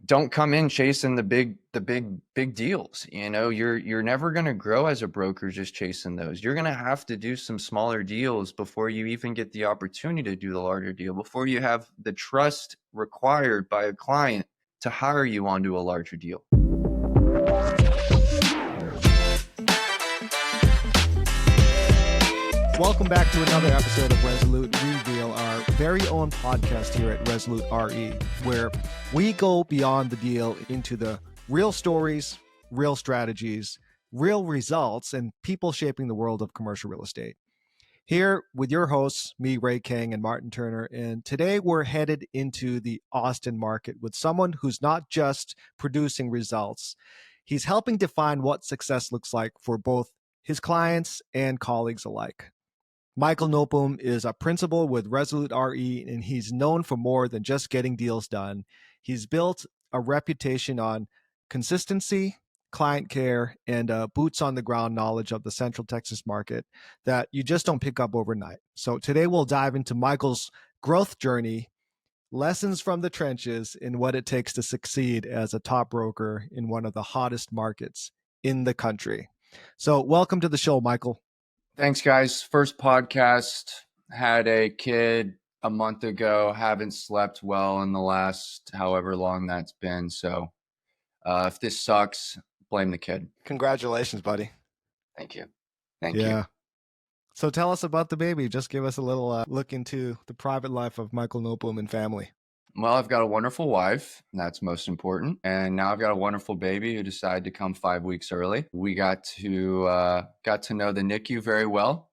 don't come in chasing the big deals. You're never going to grow as a broker just chasing those. You're going to have to do some smaller deals before you even get the opportunity to do the larger deal, before you have the trust required by a client to hire you onto a larger deal. Welcome back to another episode of Resolute Reveal, our very own podcast here at Resolute RE, where we go beyond the deal into the real stories, real strategies, real results, and people shaping the world of commercial real estate. Here with your hosts, me, Ray King, and Martin Turner, and today we're headed into the Austin market with someone who's not just producing results. He's helping define what success looks like for both his clients and colleagues alike. Michael Nopum is a principal with Resolute RE, and he's known for more than just getting deals done. He's built a reputation on consistency, client care, and boots on the ground knowledge of the Central Texas market that you just don't pick up overnight. So today we'll dive into Michael's growth journey, lessons from the trenches, and what it takes to succeed as a top broker in one of the hottest markets in the country. So welcome to the show, Michael. Thanks, guys. First podcast. Had a kid a month ago. Haven't slept well in the last however long that's been. So if this sucks, blame the kid. Congratulations, buddy. Thank you. Thank you. So tell us about the baby. Just give us a little look into the private life of Michael Nopum and family. Well, I've got a wonderful wife, and that's most important. And now I've got a wonderful baby who decided to come 5 weeks early. We got to know the NICU very well.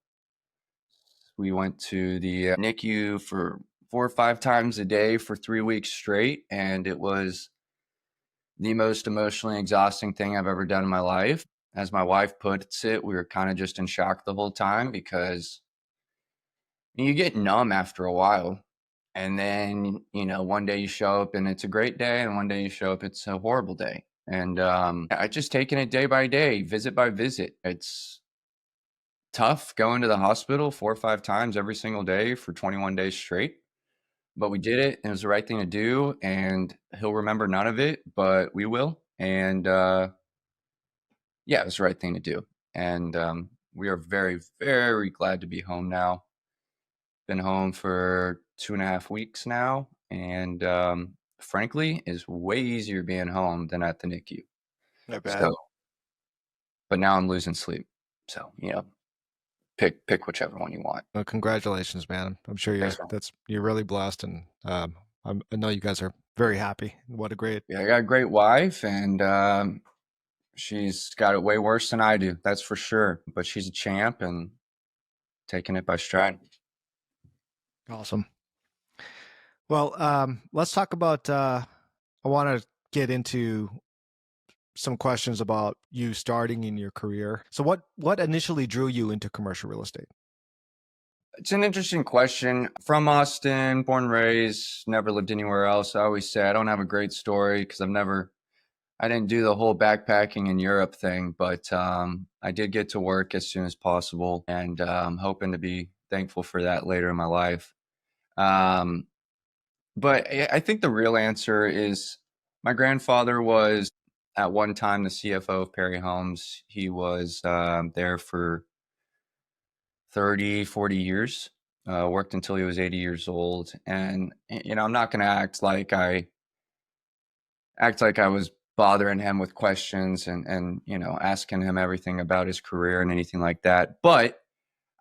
We went to the NICU for 4 or 5 times a day for 3 weeks straight, and it was the most emotionally exhausting thing I've ever done in my life. As my wife puts it, we were kind of just in shock the whole time because you get numb after a while. And then, one day you show up and it's a great day, and one day you show up, it's a horrible day. And I just taken it day by day, visit by visit. It's tough going to the hospital 4 or 5 times every single day for 21 days straight. But we did it, and it was the right thing to do. And he'll remember none of it, but we will. And it was the right thing to do. And we are very, very glad to be home now. Been home for 2.5 weeks now, and frankly, it's way easier being home than at the NICU. I bet. But now I'm losing sleep, so pick whichever one you want. Well, congratulations, man. I'm sure you're really blessed, and I know you guys are very happy. What a great I got a great wife, and she's got it way worse than I do, that's for sure. But she's a champ and taking it by stride. Awesome. Well, let's talk about, I want to get into some questions about you starting in your career. So what initially drew you into commercial real estate? It's an interesting question. From Austin, born and raised, never lived anywhere else. I always say I don't have a great story because I didn't do the whole backpacking in Europe thing, but I did get to work as soon as possible, and I'm hoping to be thankful for that later in my life. But I think the real answer is my grandfather was at one time the CFO of Perry Homes. He was there for 30, 40 years, worked until he was 80 years old. And, I'm not going to act like I was bothering him with questions and asking him everything about his career and anything like that. But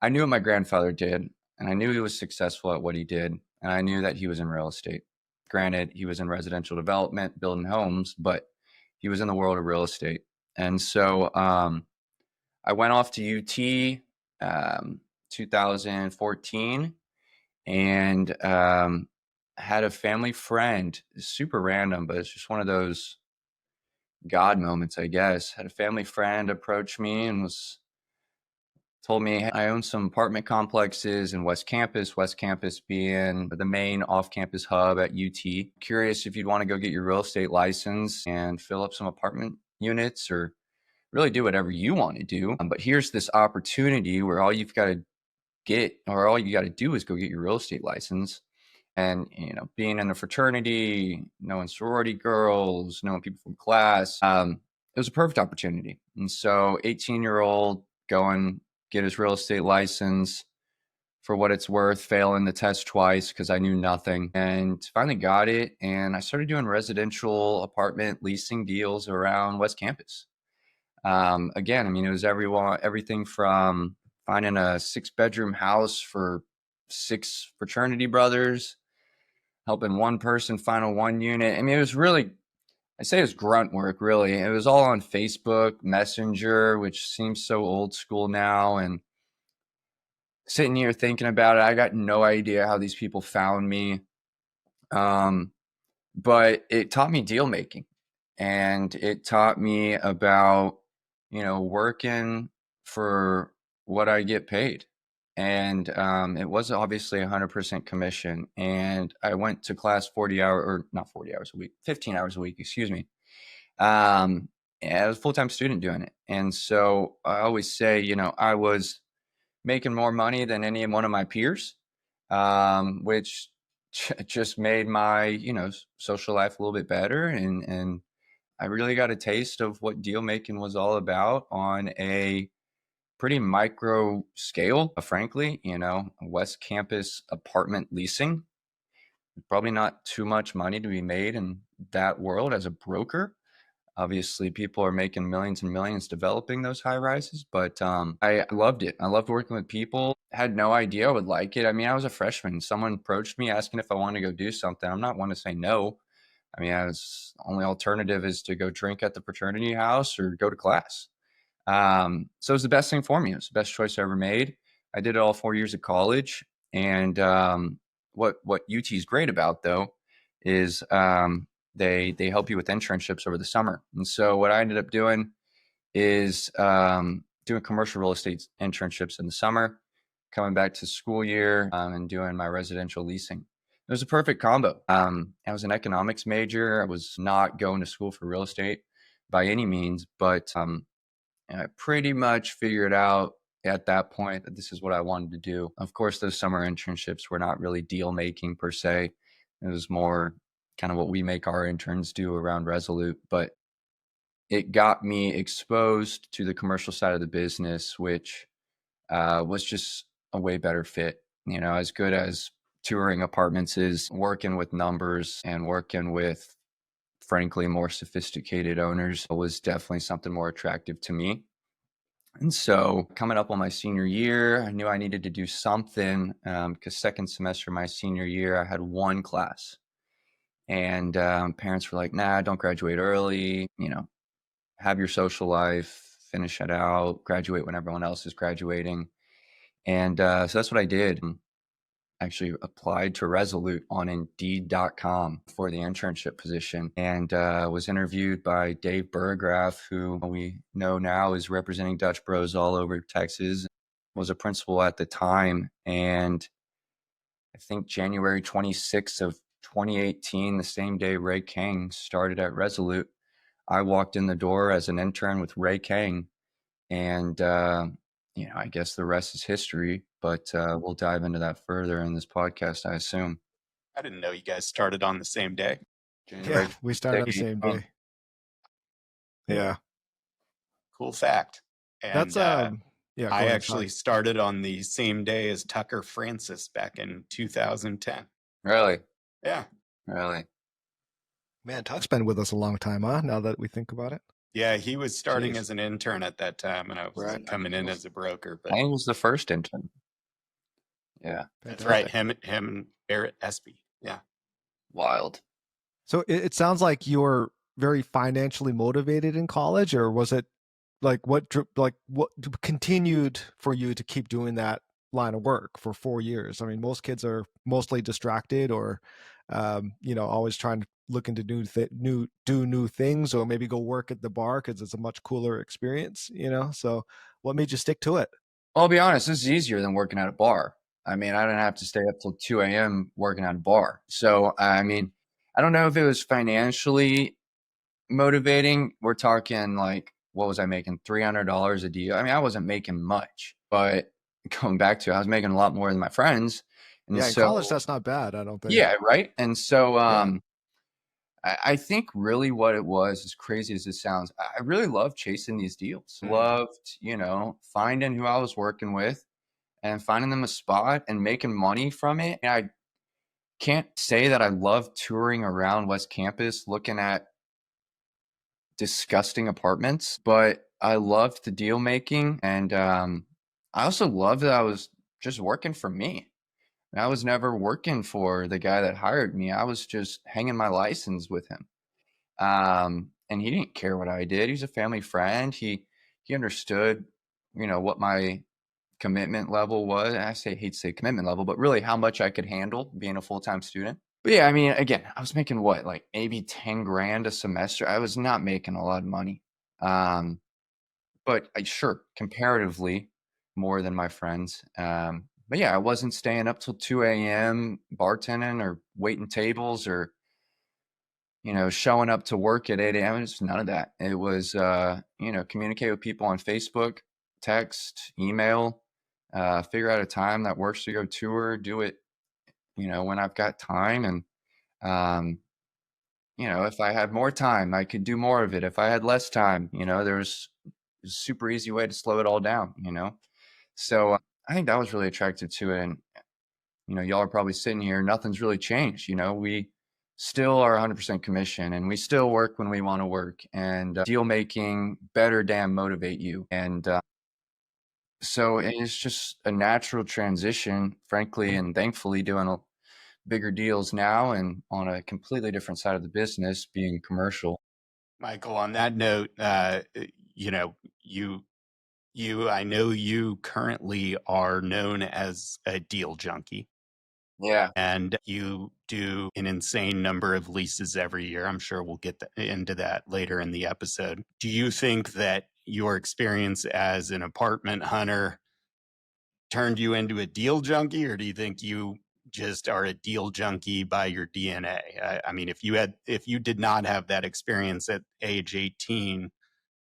I knew what my grandfather did, and I knew he was successful at what he did. And I knew that he was in real estate. Granted, he was in residential development, building homes, but he was in the world of real estate. And so I went off to UT 2014 and had a family friend, super random, but it's just one of those God moments, I guess. Had a family friend approach me and told me I own some apartment complexes in West Campus being the main off-campus hub at UT. Curious if you'd want to go get your real estate license and fill up some apartment units or really do whatever you want to do. But here's this opportunity where all you got to do is go get your real estate license. And, being in a fraternity, knowing sorority girls, knowing people from class, it was a perfect opportunity. And so 18-year-old, go and get his real estate license, for what it's worth, failing the test twice because I knew nothing, and finally got it. And I started doing residential apartment leasing deals around West Campus. Again, I mean, it was everything from finding a 6-bedroom house for 6 fraternity brothers, helping one person find a 1 unit. I mean, it was really, I say it was grunt work, really. It was all on Facebook Messenger, which seems so old school now. And sitting here thinking about it, I got no idea how these people found me. But it taught me deal making, and it taught me about, working for what I get paid. And it was obviously 100% commission. And I went to class not 40 hours a week, 15 hours a week, excuse me. And I was a full-time student doing it. And so I always say, I was making more money than any one of my peers, which just made my, social life a little bit better. And I really got a taste of what deal making was all about on a pretty micro scale, frankly. West Campus apartment leasing, probably not too much money to be made in that world as a broker. Obviously, people are making millions and millions developing those high rises, but I loved it. I loved working with people. Had no idea I would like it. I mean, I was a freshman. Someone approached me asking if I wanted to go do something. I'm not one to say no. I mean, only alternative is to go drink at the fraternity house or go to class. So it was the best thing for me. It was the best choice I ever made. I did it all 4 years of college. And what UT is great about, though, is they help you with internships over the summer. And so what I ended up doing is doing commercial real estate internships in the summer, coming back to school year, and doing my residential leasing. It was a perfect combo. I was an economics major. I was not going to school for real estate by any means, but I pretty much figured out at that point that this is what I wanted to do. Of course, those summer internships were not really deal making per se. It was more kind of what we make our interns do around Resolute, but it got me exposed to the commercial side of the business, which was just a way better fit. As good as touring apartments is, working with numbers and working with, frankly, more sophisticated owners was definitely something more attractive to me. And so coming up on my senior year, I knew I needed to do something, because second semester of my senior year, I had one class. And parents were like, nah, don't graduate early, have your social life, finish it out, graduate when everyone else is graduating. And so that's what I did. Actually applied to Resolute on Indeed.com for the internship position, and was interviewed by Dave Burgraff, who we know now is representing Dutch Bros all over Texas, was a principal at the time. And I think January 26th of 2018, the same day Ray Kang started at Resolute, I walked in the door as an intern with Ray Kang. And I guess the rest is history, but we'll dive into that further in this podcast, I assume. I didn't know you guys started on the same day. Yeah, we started on the same day. Yeah. Cool fact. And that's yeah. I actually started on the same day as Tucker Francis back in 2010. Really? Yeah. Really? Man, Tuck's been with us a long time, huh? Now that we think about it. Yeah, he was starting as an intern at that time, and I was coming in as a broker. But Kang was the first intern. Yeah. That's right. Him and Barrett Espy. Yeah. Wild. So it sounds like you were very financially motivated in college, or was it what continued for you to keep doing that line of work for 4 years? I mean, most kids are mostly distracted, or always trying to look into do new things, or maybe go work at the bar because it's a much cooler experience. So what made you stick to it? Well, I'll be honest, this is easier than working at a bar. I mean, I didn't have to stay up till 2 a.m. working at a bar. So, I mean, I don't know if it was financially motivating. We're talking what was I making? $300 a deal. I mean, I wasn't making much, but going back to it, I was making a lot more than my friends. And Yeah, in college, so, that's not bad, I don't think. yeah, right. And so, Yeah. I think really what it was, as crazy as it sounds, I really loved chasing these deals. Mm. Loved, finding who I was working with and finding them a spot and making money from it. And I can't say that I love touring around West Campus looking at disgusting apartments, but I loved the deal making. And I also loved that I was just working for me. I was never working for the guy that hired me. I was just hanging my license with him. And he didn't care what I did. He's a family friend. He understood, what my commitment level was. And hate to say commitment level, but really how much I could handle being a full-time student. But yeah, I mean, again, I was making what, like maybe 10 grand a semester. I was not making a lot of money. Um, but sure, comparatively more than my friends. But yeah, I wasn't staying up till 2 a.m. bartending or waiting tables or showing up to work at 8 a.m. It's none of that. It was, communicate with people on Facebook, text, email, figure out a time that works to go tour, do it, when I've got time. And, um, if I had more time, I could do more of it. If I had less time, there's a super easy way to slow it all down. So I think that was really attractive to it. And y'all are probably sitting here, nothing's really changed. We still are 100% commission and we still work when we want to work, and deal making better damn motivate you. And so it's just a natural transition, frankly, and thankfully doing bigger deals now and on a completely different side of the business, being commercial. Michael, on that note, you know, I know you currently are known as a deal junkie. Yeah. And you do an insane number of leases every year. I'm sure we'll get into that later in the episode. Do you think that your experience as an apartment hunter turned you into a deal junkie, or do you think you just are a deal junkie by your DNA? I mean, if you did not have that experience at age 18,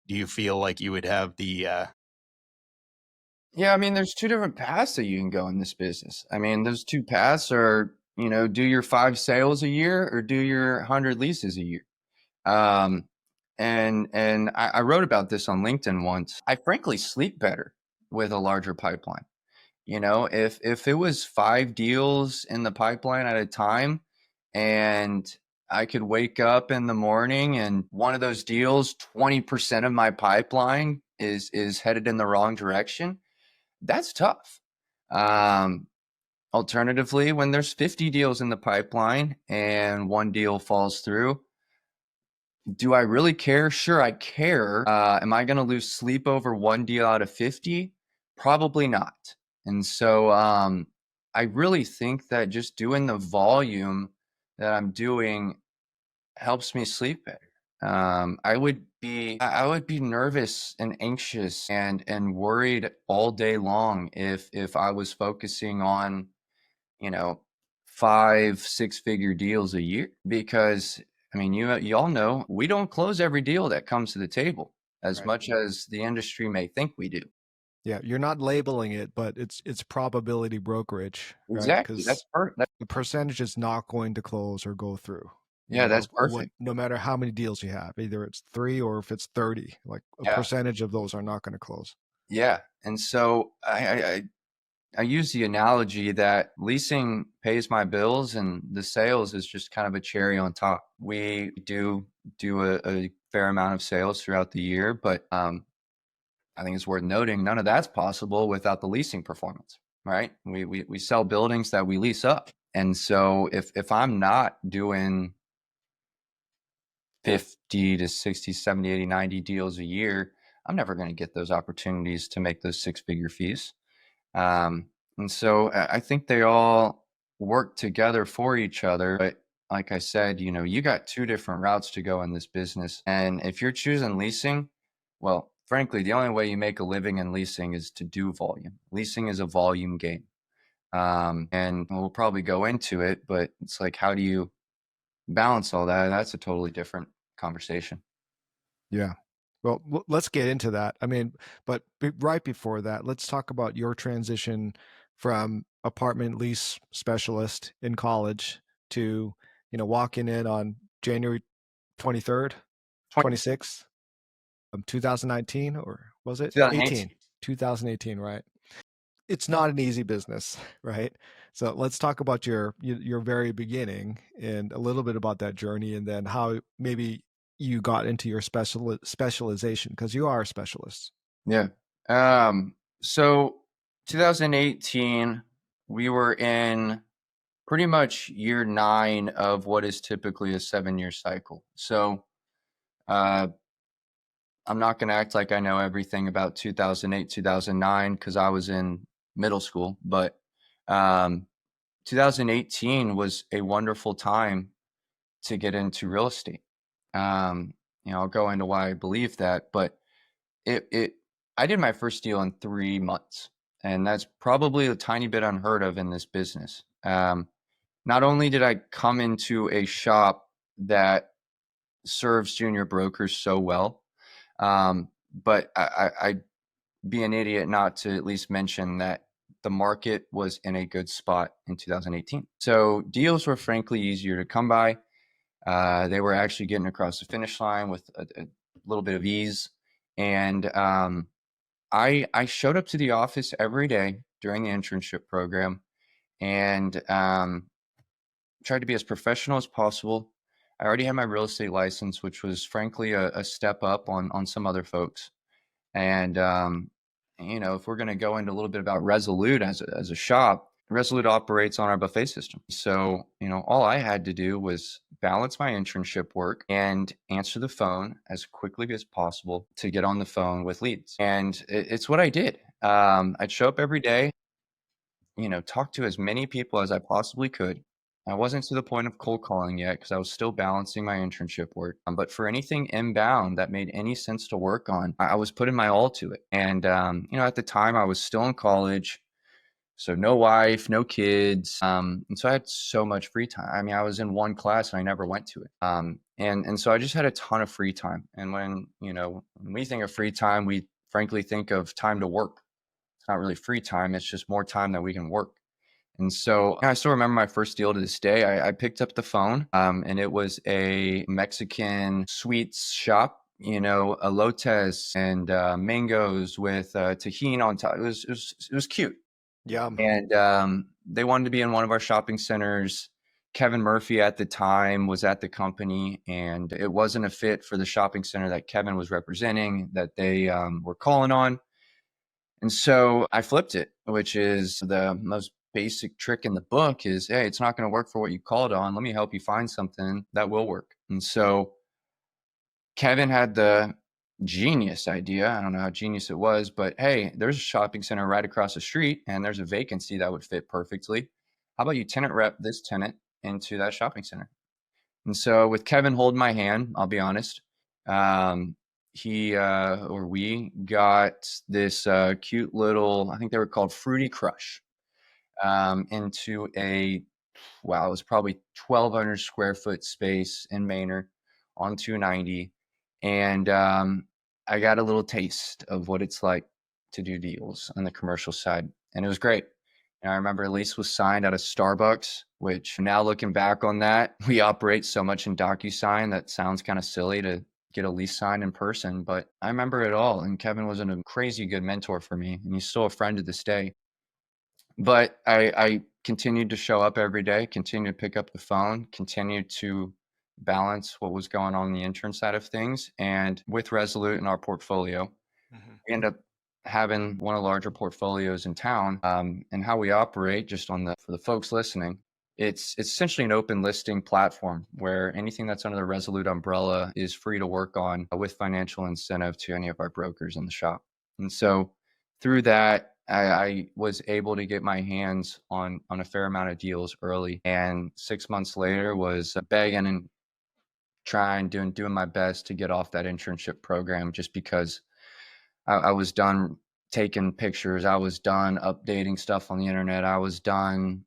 do you feel like you would have the Yeah, I mean, there's two different paths that you can go in this business. I mean, those two paths are, do your 5 sales a year or do your 100 leases a year. Um, and I wrote about this on LinkedIn once. I frankly sleep better with a larger pipeline. If it was 5 deals in the pipeline at a time, and I could wake up in the morning and one of those deals, 20% of my pipeline is headed in the wrong direction, that's tough. Um, Alternatively, when there's 50 deals in the pipeline and one deal falls through, do I really care? Sure, I care. Am I going to lose sleep over one deal out of 50? Probably not. And so I really think that just doing the volume that I'm doing helps me sleep better. I would be nervous and anxious and worried all day long if I was focusing on, you know, 5 6 figure deals a year, because I mean, you all know we don't close every deal that comes to the table as right? much as the industry may think we do. Yeah, you're not labeling it, but it's probability brokerage, right? Exactly. Because That's perfect. the percentage is not going to close or go through. Yeah, that's What, perfect. no matter how many deals you have, either it's 3 or if it's 30, like a Yeah. percentage of those are not going to close. Yeah. And so I use the analogy that leasing pays my bills and the sales is just kind of a cherry on top. We do a fair amount of sales throughout the year, but I think it's worth noting none of that's possible without the leasing performance, right? We sell buildings that we lease up. And so if I'm not doing 50 to 60, 70, 80, 90 deals a year, I'm never going to get those opportunities to make those 6 figure fees. And so I think they all work together for each other. But like I said, you got two different routes to go in this business. And if you're choosing leasing, well, frankly, the only way you make a living in leasing is to do volume. Leasing is a volume game. And we'll probably go into it, but it's like, how do you balance all that? That's a totally different conversation. Yeah. Well, let's get into that. I mean, but right before that, let's talk about your transition from apartment lease specialist in college to, walking in on January 23rd, 26th of 2019, or was it 18? 2018. 2018, right? It's not an easy business, right? So let's talk about your very beginning and a little bit about that journey, and then how maybe you got into your specialization, because you are a specialist. Yeah. So 2018, we were in pretty much year 9 of what is typically a 7-year cycle. So uh, I'm not going to act like I know everything about 2008, 2009, because I was in middle school, but um, 2018 was a wonderful time to get into real estate. I'll go into why I believe that, but it I did my first deal in 3 months, and that's probably a tiny bit unheard of in this business. Not only did I come into a shop that serves junior brokers so well, but I'd be an idiot not to at least mention that the market was in a good spot in 2018. So deals were frankly easier to come by. They were actually getting across the finish line with a little bit of ease. And I showed up to the office every day during the internship program, and tried to be as professional as possible. I already had my real estate license, which was frankly a step up on some other folks. And if we're going to go into a little bit about Resolute as a shop, Resolute operates on our buffet system. So, all I had to do was balance my internship work and answer the phone as quickly as possible to get on the phone with leads. And it's what I did. I'd show up every day, talk to as many people as I possibly could. I wasn't to the point of cold calling yet because I was still balancing my internship work. But for anything inbound that made any sense to work on, I was putting my all to it. And, at the time I was still in college. So no wife, no kids. And so I had so much free time. I mean, I was in one class and I never went to it. And so I just had a ton of free time. And when we think of free time, we frankly think of time to work. It's not really free time. It's just more time that we can work. And so I still remember my first deal to this day. I picked up the phone, and it was a Mexican sweets shop, elotes and mangoes with tahini on top. It was cute. Yeah. And they wanted to be in one of our shopping centers. Kevin Murphy at the time was at the company, and it wasn't a fit for the shopping center that Kevin was representing that they were calling on. And so I flipped it, which is the most basic trick in the book is, hey, it's not going to work for what you called on. Let me help you find something that will work. And so Kevin had the genius idea. I don't know how genius it was, but hey, there's a shopping center right across the street and there's a vacancy that would fit perfectly. How about you tenant rep this tenant into that shopping center? And so with Kevin holding my hand, I'll be honest, he or we got this cute little, I think they were called Fruity Crush, into it was probably 1,200 square foot space in Manor on 290. And I got a little taste of what it's like to do deals on the commercial side. And it was great. And I remember a lease was signed at a Starbucks, which now looking back on that, we operate so much in DocuSign that sounds kind of silly to get a lease signed in person. But I remember it all. And Kevin was a crazy good mentor for me. And he's still a friend to this day. But I continued to show up every day, continued to pick up the phone, continued to balance what was going on the intern side of things. And with Resolute in our portfolio, we end up having one of the larger portfolios in town. And how we operate, just for the folks listening, it's essentially an open listing platform where anything that's under the Resolute umbrella is free to work on with financial incentive to any of our brokers in the shop. And so through that, I was able to get my hands on a fair amount of deals early, and 6 months later was begging and doing my best to get off that internship program, just because I was done taking pictures. I was done updating stuff on the internet. I was done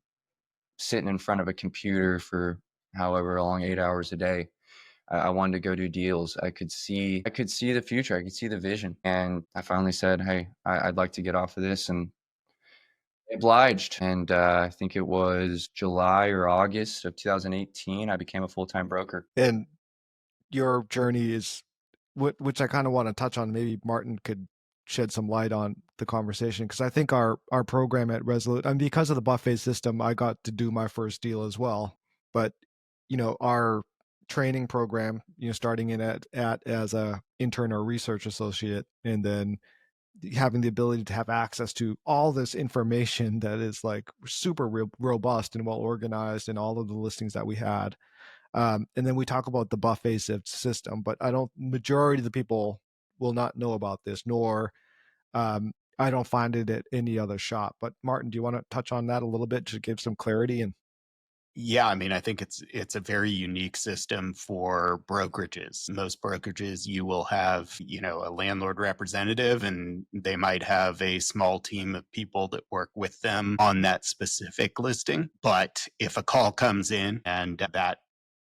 sitting in front of a computer for however long, 8 hours a day. I wanted to go do deals. I could see the future. I could see the vision. And I finally said, hey, I'd like to get off of this. And Obliged. And I think it was July or August of 2018, I became a full-time broker. And your journey is which I kind of want to touch on. Maybe Martin could shed some light on the conversation, because I think our program at Resolute, and because of the buffet system, I got to do my first deal as well. But our training program, starting in at as a intern or research associate, and then having the ability to have access to all this information that is like super robust and well organized, and all of the listings that we had. And then we talk about the buffet system, but majority of the people will not know about this, nor I don't find it at any other shop. But Martin, do you want to touch on that a little bit to give some clarity? And Yeah, I mean, I think it's a very unique system for brokerages. Most brokerages, you will have, a landlord representative, and they might have a small team of people that work with them on that specific listing. But if a call comes in and that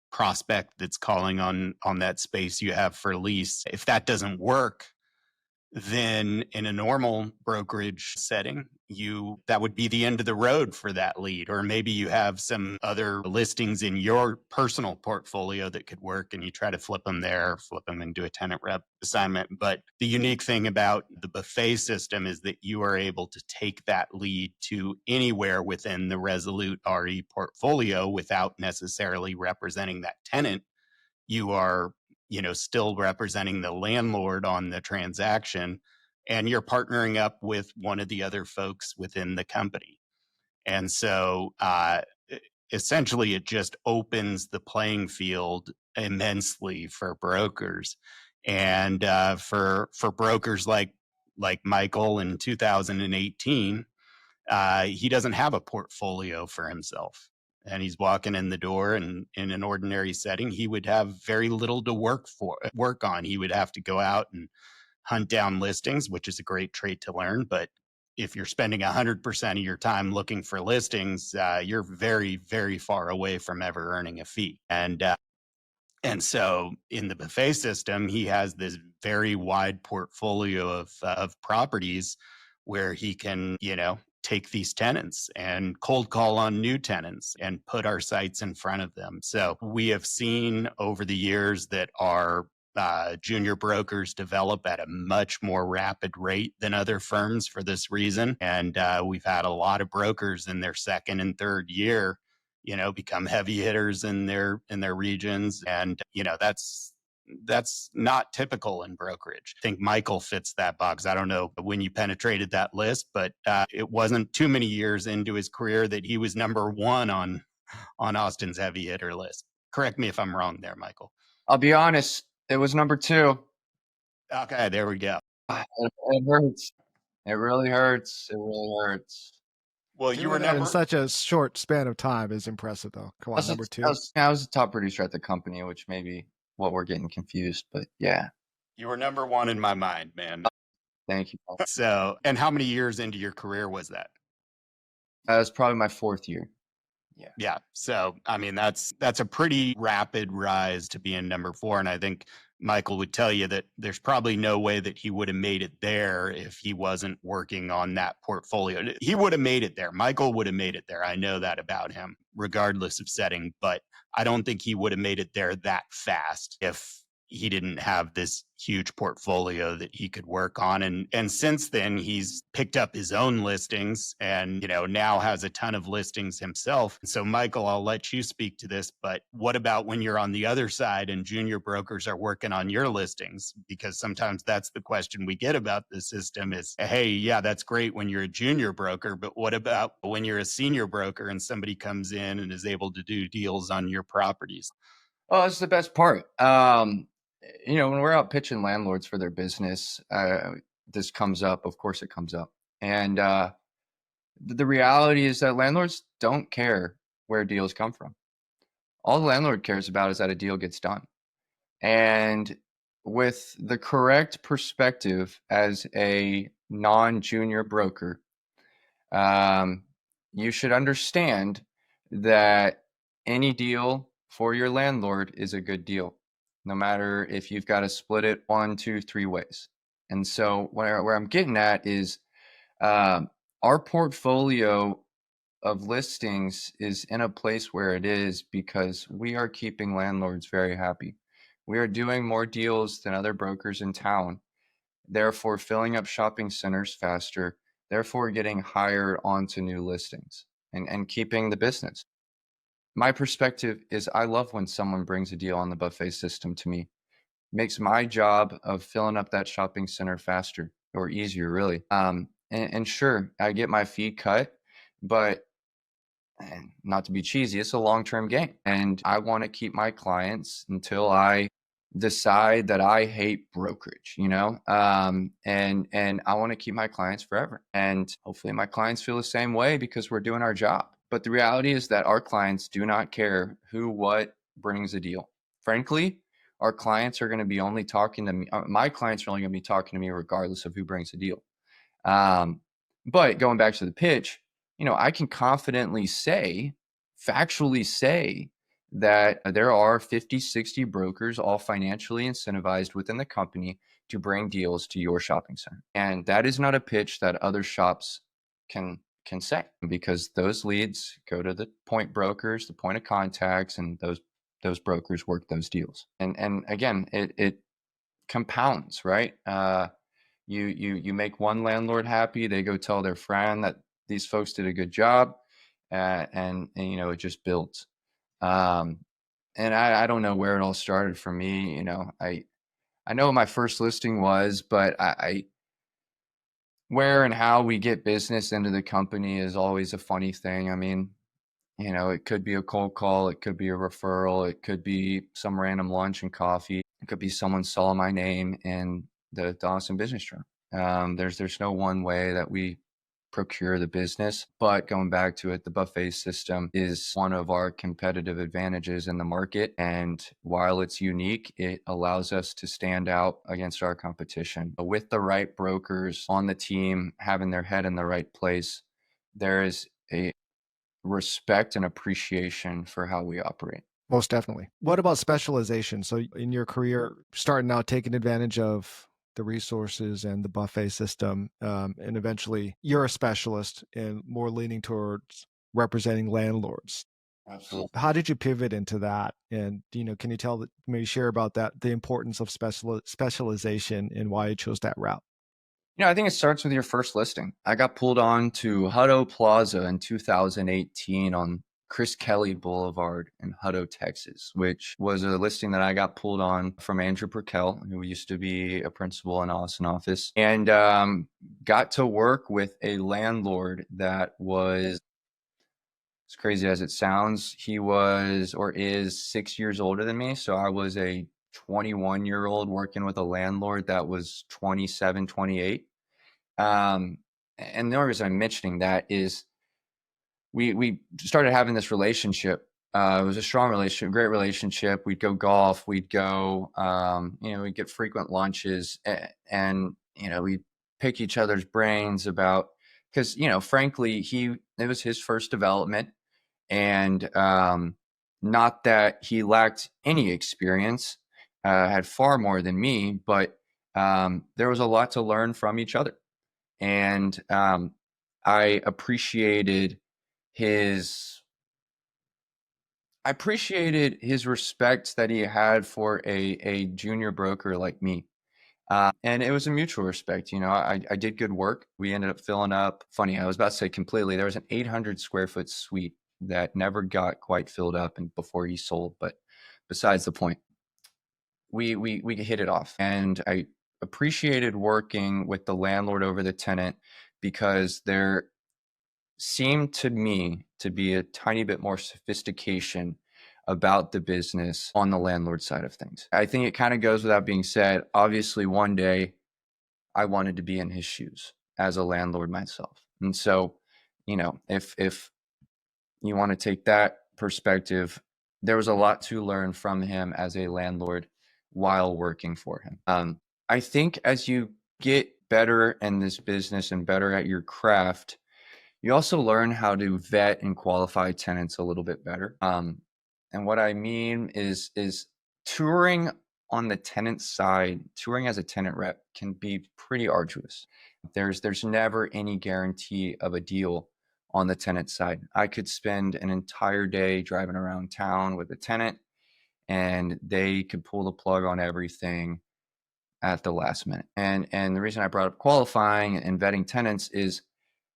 prospect that's calling on that space you have for lease, if that doesn't work, then in a normal brokerage setting, that would be the end of the road for that lead. Or maybe you have some other listings in your personal portfolio that could work, and you try to flip them into a tenant rep assignment. But the unique thing about the buffet system is that you are able to take that lead to anywhere within the Resolute RE portfolio without necessarily representing that tenant. You are still representing the landlord on the transaction, and you're partnering up with one of the other folks within the company. And so essentially it just opens the playing field immensely for brokers. And for brokers like Michael in 2018, he doesn't have a portfolio for himself. And he's walking in the door, and in an ordinary setting, he would have very little to work on. He would have to go out and hunt down listings, which is a great trait to learn. But if you're spending 100% of your time looking for listings, you're very, very far away from ever earning a fee. And so in the buffet system, he has this very wide portfolio of properties where he can, take these tenants and cold call on new tenants and put our sites in front of them. So we have seen over the years that our junior brokers develop at a much more rapid rate than other firms for this reason. And we've had a lot of brokers in their second and third year become heavy hitters in their regions. And, that's not typical in brokerage. I think Michael fits that box. I don't know when you penetrated that list, but it wasn't too many years into his career that he was number one on Austin's heavy hitter list. Correct me if I'm wrong there, Michael. I'll be honest, it was number 2. Okay, there we go. It hurts. It really hurts. It really hurts. Well, you were in such a short span of time is impressive, though. Come on, number 2. I was a top producer at the company, which may be what we're getting confused, but yeah. You were number 1 in my mind, man. Thank you. So, and how many years into your career was that? That was probably my 4th year. Yeah. So, I mean, that's a pretty rapid rise to being number 4. And I think Michael would tell you that there's probably no way that he would have made it there if he wasn't working on that portfolio. He would have made it there. Michael would have made it there. I know that about him, regardless of setting, but I don't think he would have made it there that fast if he didn't have this huge portfolio that he could work on. And since then, he's picked up his own listings and, now has a ton of listings himself. So, Michael, I'll let you speak to this, but what about when you're on the other side and junior brokers are working on your listings? Because sometimes that's the question we get about the system is, hey, yeah, that's great when you're a junior broker, but what about when you're a senior broker and somebody comes in and is able to do deals on your properties? Oh, that's the best part. When we're out pitching landlords for their business, this comes up. Of course, it comes up. And the reality is that landlords don't care where deals come from. All the landlord cares about is that a deal gets done. And with the correct perspective as a non-junior broker, you should understand that any deal for your landlord is a good deal, no matter if you've got to split it 1, 2, 3 ways. And so where I'm getting at is our portfolio of listings is in a place where it is because we are keeping landlords very happy. We are doing more deals than other brokers in town, therefore filling up shopping centers faster, therefore getting hired onto new listings and keeping the business. My perspective is I love when someone brings a deal on the buffet system to me. Makes my job of filling up that shopping center faster or easier, really. And sure, I get my fee cut, but and not to be cheesy, it's a long-term game. And I want to keep my clients until I decide that I hate brokerage, and I want to keep my clients forever. And hopefully my clients feel the same way because we're doing our job. But the reality is that our clients do not care who, what brings a deal. Frankly, our clients are going to be only talking to me. My clients are only going to be talking to me regardless of who brings a deal. But going back to the pitch, I can confidently say, factually say that there are 50, 60 brokers, all financially incentivized within the company to bring deals to your shopping center. And that is not a pitch that other shops can say, because those leads go to the point brokers, the point of contacts, and those brokers work those deals. And again, it compounds, right? You make one landlord happy, they go tell their friend that these folks did a good job, and it just builds. And I don't know where it all started for me. I know what my first listing was, but I where and how we get business into the company is always a funny thing. I mean, it could be a cold call, it could be a referral, it could be some random lunch and coffee, it could be someone saw my name in the Dawson Business Journal. There's no one way that we procure the business, but going back to it, the buffet system is one of our competitive advantages in the market. And while it's unique, it allows us to stand out against our competition. But with the right brokers on the team, having their head in the right place, there is a respect and appreciation for how we operate. Most definitely. What about specialization? So in your career, starting out taking advantage of the resources and the buffet system, and eventually you're a specialist and more leaning towards representing landlords. Absolutely. How did you pivot into that? And can you maybe share about that, the importance of specialization and why you chose that route? I think it starts with your first listing. I got pulled on to Hutto Plaza in 2018 on Chris Kelly Boulevard in Hutto, Texas, which was a listing that I got pulled on from Andrew Perkel, who used to be a principal in Austin office, and got to work with a landlord that was, as crazy as it sounds, he was or is 6 years older than me. So I was a 21-year-old working with a landlord that was 27, 28. And the only reason I'm mentioning that is we started having this relationship. It was a strong relationship, great relationship. We'd go golf, we'd go, we'd get frequent lunches, and we'd pick each other's brains about, because frankly, it was his first development, and not that he lacked any experience, had far more than me, but there was a lot to learn from each other. And I appreciated his respect that he had for a junior broker like me. And it was a mutual respect. I did good work. We ended up filling up. Funny, I was about to say completely. There was an 800 square foot suite that never got quite filled up and before he sold. But besides the point, we hit it off. And I appreciated working with the landlord over the tenant because there seemed to me to be a tiny bit more sophistication about the business on the landlord side of things. I think it kind of goes without being said. Obviously, one day I wanted to be in his shoes as a landlord myself. And so, if you want to take that perspective, there was a lot to learn from him as a landlord while working for him. I think as you get better in this business and better at your craft, you also learn how to vet and qualify tenants a little bit better. And what I mean is touring on the tenant side, touring as a tenant rep can be pretty arduous. There's never any guarantee of a deal on the tenant side. I could spend an entire day driving around town with a tenant and they could pull the plug on everything at the last minute. And the reason I brought up qualifying and vetting tenants is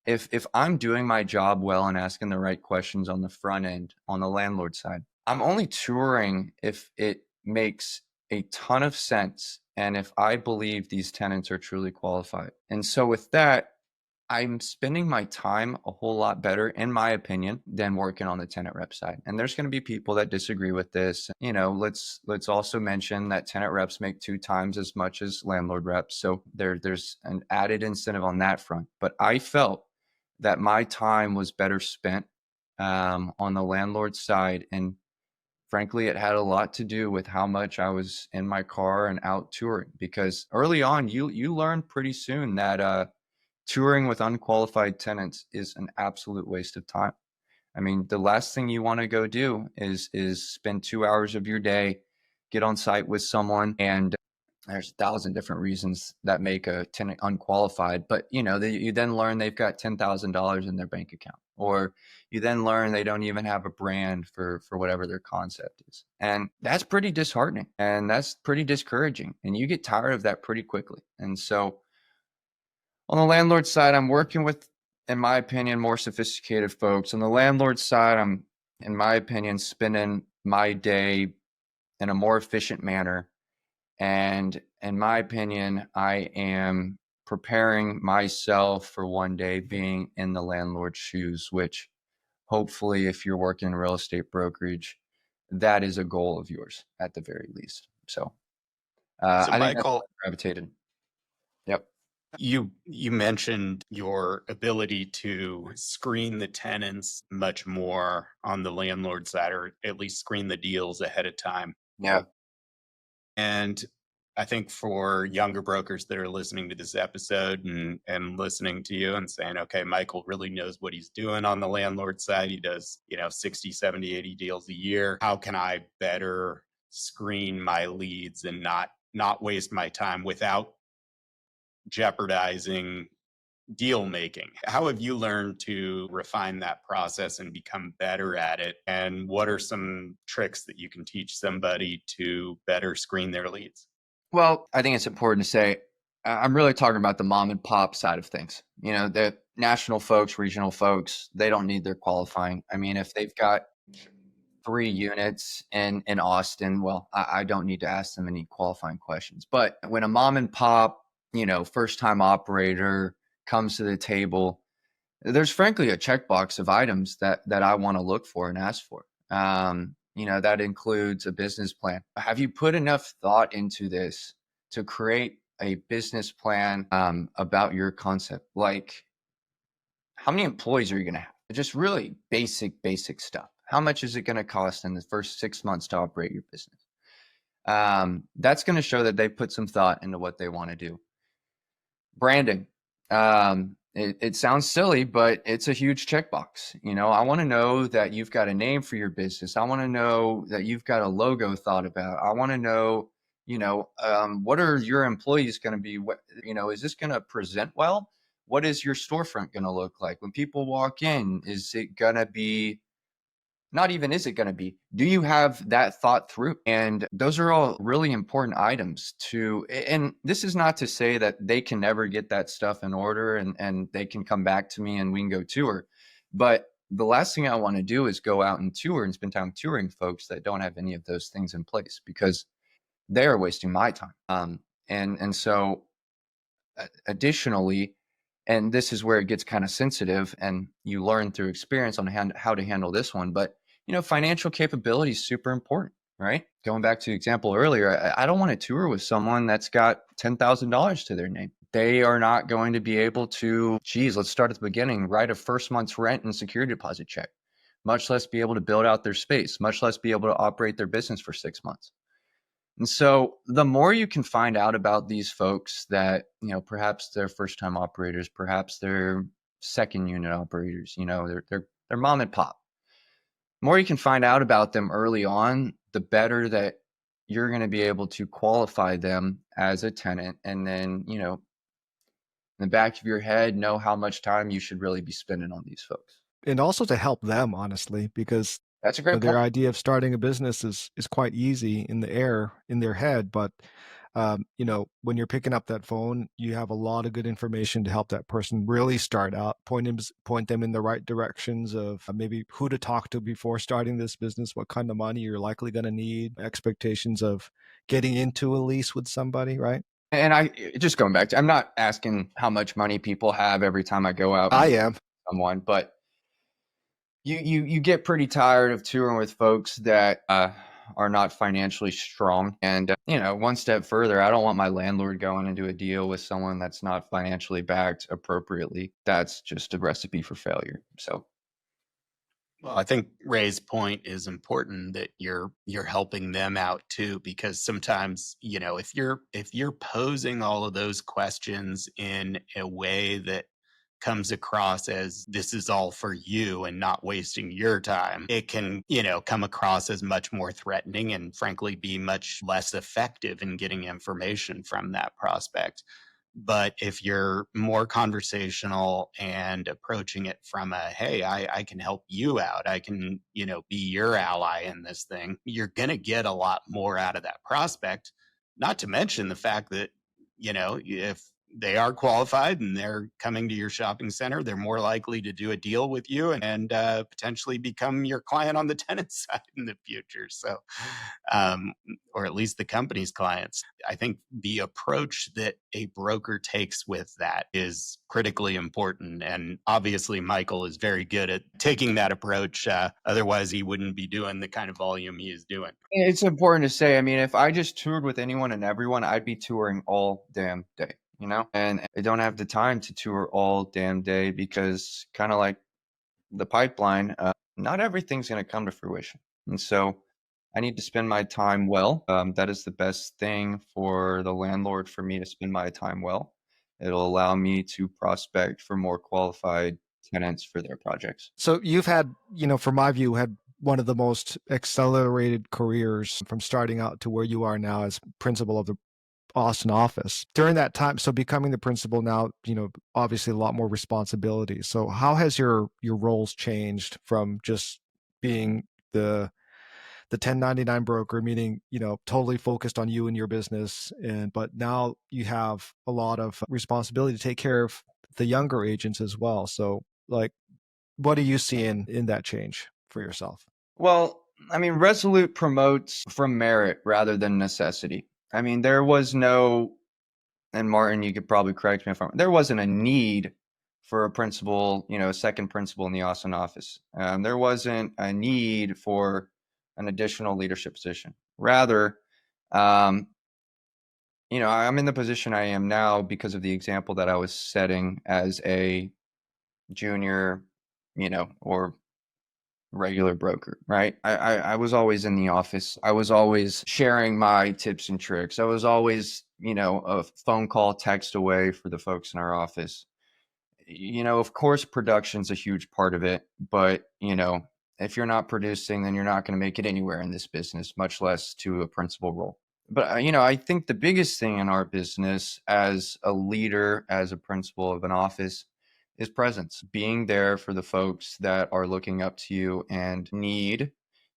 if I'm doing my job well and asking the right questions on the front end on the landlord side, I'm only touring if it makes a ton of sense and if I believe these tenants are truly qualified. And so with that, I'm spending my time a whole lot better, in my opinion, than working on the tenant rep side. And there's going to be people that disagree with this. Let's also mention that tenant reps make 2 times as much as landlord reps. So there's an added incentive on that front. But I felt that my time was better spent on the landlord side. And frankly, it had a lot to do with how much I was in my car and out touring, because early on, you learn pretty soon that touring with unqualified tenants is an absolute waste of time. I mean, the last thing you want to go do is spend 2 hours of your day, get on site with someone, and there's 1,000 different reasons that make a tenant unqualified. But you then learn they've got $10,000 in their bank account, or you then learn they don't even have a brand for whatever their concept is, and that's pretty disheartening and that's pretty discouraging. And you get tired of that pretty quickly. And so on the landlord side, I'm working with, in my opinion, more sophisticated folks. On the landlord side, I'm, in my opinion, spending my day in a more efficient manner. And in my opinion, I am preparing myself for one day being in the landlord's shoes, which hopefully, if you're working in real estate brokerage, that is a goal of yours at the very least. So I think that's Michael, what I gravitated. Yep. you mentioned your ability to screen the tenants much more on the landlord side, or at least screen the deals ahead of time. Yeah. And I think for younger brokers that are listening to this episode and listening to you and saying, okay, Michael really knows what he's doing on the landlord side. He does, 60, 70, 80 deals a year. How can I better screen my leads and not waste my time without jeopardizing deal making? How have you learned to refine that process and become better at it? And what are some tricks that you can teach somebody to better screen their leads? Well, I think it's important to say I'm really talking about the mom and pop side of things. The national folks, regional folks, they don't need their qualifying. I mean, if they've got 3 units in Austin, well, I don't need to ask them any qualifying questions. But when a mom and pop, first time operator comes to the table, there's frankly a checkbox of items that I want to look for and ask for. That includes a business plan. Have you put enough thought into this to create a business plan about your concept? Like, how many employees are you going to have? Just really basic stuff. How much is it going to cost in the first 6 months to operate your business? That's going to show that they put some thought into what they want to do. Branding. It sounds silly, but it's a huge checkbox. I want to know that you've got a name for your business. I want to know that you've got a logo thought about. I want to know, what are your employees going to be? Is this going to present well? What is your storefront going to look like when people walk in? Is it going to be, not even is it going to be, do you have that thought through? And those are all really important items and this is not to say that they can never get that stuff in order and they can come back to me and we can go tour. But the last thing I want to do is go out and tour and spend time touring folks that don't have any of those things in place, because they are wasting my time. And so additionally, and this is where it gets kind of sensitive and you learn through experience on how to handle this one, but financial capability is super important, right? Going back to the example earlier, I don't want to tour with someone that's got $10,000 to their name. They are not going to be able to, let's start at the beginning, write a first month's rent and security deposit check, much less be able to build out their space, much less be able to operate their business for 6 months. And so the more you can find out about these folks that, perhaps they're first time operators, perhaps they're second unit operators, they're mom and pop. The more you can find out about them early on, the better that you're going to be able to qualify them as a tenant, and then, in the back of your head, know how much time you should really be spending on these folks. And also to help them, honestly, because That's a great their point. idea of starting a business is quite easy in the air in their head, but when you're picking up that phone, you have a lot of good information to help that person really start out, point them in the right directions of maybe who to talk to before starting this business, what kind of money you're likely going to need, expectations of getting into a lease with somebody, right? And just going back to, I'm not asking how much money people have every time I go out I and am. someone, but you get pretty tired of touring with folks that are not financially strong. And one step further, I don't want my landlord going into a deal with someone that's not financially backed appropriately. That's just a recipe for failure. So Well, I think Ray's point is important, that you're helping them out too, because sometimes, if you're posing all of those questions in a way that comes across as this is all for you and not wasting your time, it can, come across as much more threatening and frankly be much less effective in getting information from that prospect. But if you're more conversational and approaching it from a, hey, I can help you out, I can, be your ally in this thing, you're going to get a lot more out of that prospect. Not to mention the fact that, if they are qualified and they're coming to your shopping center, they're more likely to do a deal with you and potentially become your client on the tenant side in the future. So, or at least the company's clients. I think the approach that a broker takes with that is critically important. And obviously, Michael is very good at taking that approach. Otherwise, he wouldn't be doing the kind of volume he is doing. it's important to say, I mean, if I just toured with anyone and everyone, I'd be touring all damn day, and I don't have the time to tour all damn day because, kind of like the pipeline, not everything's going to come to fruition. And so I need to spend my time well. That is the best thing for the landlord, for me to spend my time well. It'll allow me to prospect for more qualified tenants for their projects. So you've had, from my view, had one of the most accelerated careers from starting out to where you are now as principal of the Austin office. During that time, so becoming the principal now, obviously a lot more responsibility. So how has your roles changed from just being the 1099 broker, meaning, totally focused on you and your business, but now you have a lot of responsibility to take care of the younger agents as well. So, like, what are you seeing in that change for yourself? Well, I mean, Resolute promotes from merit rather than necessity. I mean, there was no, and Martin, you could probably correct me if I'm, there wasn't a need for a principal, a second principal in the Austin office. There wasn't a need for an additional leadership position. Rather, I'm in the position I am now because of the example that I was setting as a junior, or regular broker, right? I was always in the office. I was always sharing my tips and tricks. I was always, a phone call, text away for the folks in our office. Of course, production's a huge part of it, but, if you're not producing, then you're not going to make it anywhere in this business, much less to a principal role. But, I think the biggest thing in our business as a leader, as a principal of an office, is presence, being there for the folks that are looking up to you and need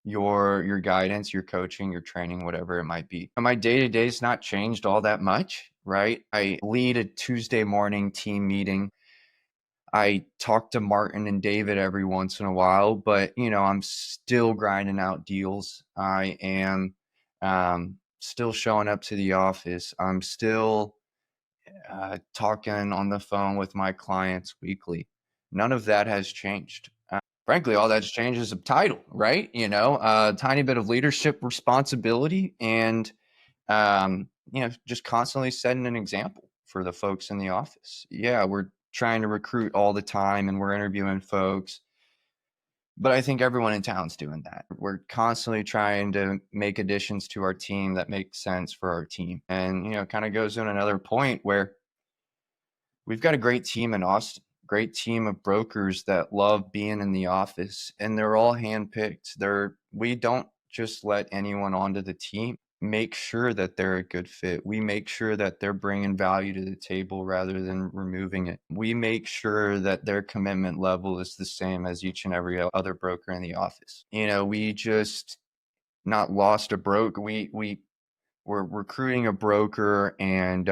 your guidance, your coaching, your training, whatever it might be. My day-to-day is not changed all that much, right? I lead a Tuesday morning team meeting. I talk to Martin and David every once in a while, but I'm still grinding out deals. I am still showing up to the office. I'm still talking on the phone with my clients weekly. None of that has changed. Frankly, all that's changed is a title, right? A tiny bit of leadership responsibility, and just constantly setting an example for the folks in the office. Yeah, we're trying to recruit all the time and we're interviewing folks, but I think everyone in town's doing that. We're constantly trying to make additions to our team that make sense for our team. And, kind of goes in another point where we've got a great team in Austin, great team of brokers that love being in the office, and they're all handpicked. We don't just let anyone onto the team. make sure that they're a good fit. We make sure that they're bringing value to the table rather than removing it. We make sure that their commitment level is the same as each and every other broker in the office. We just not lost a broker. We're recruiting a broker, and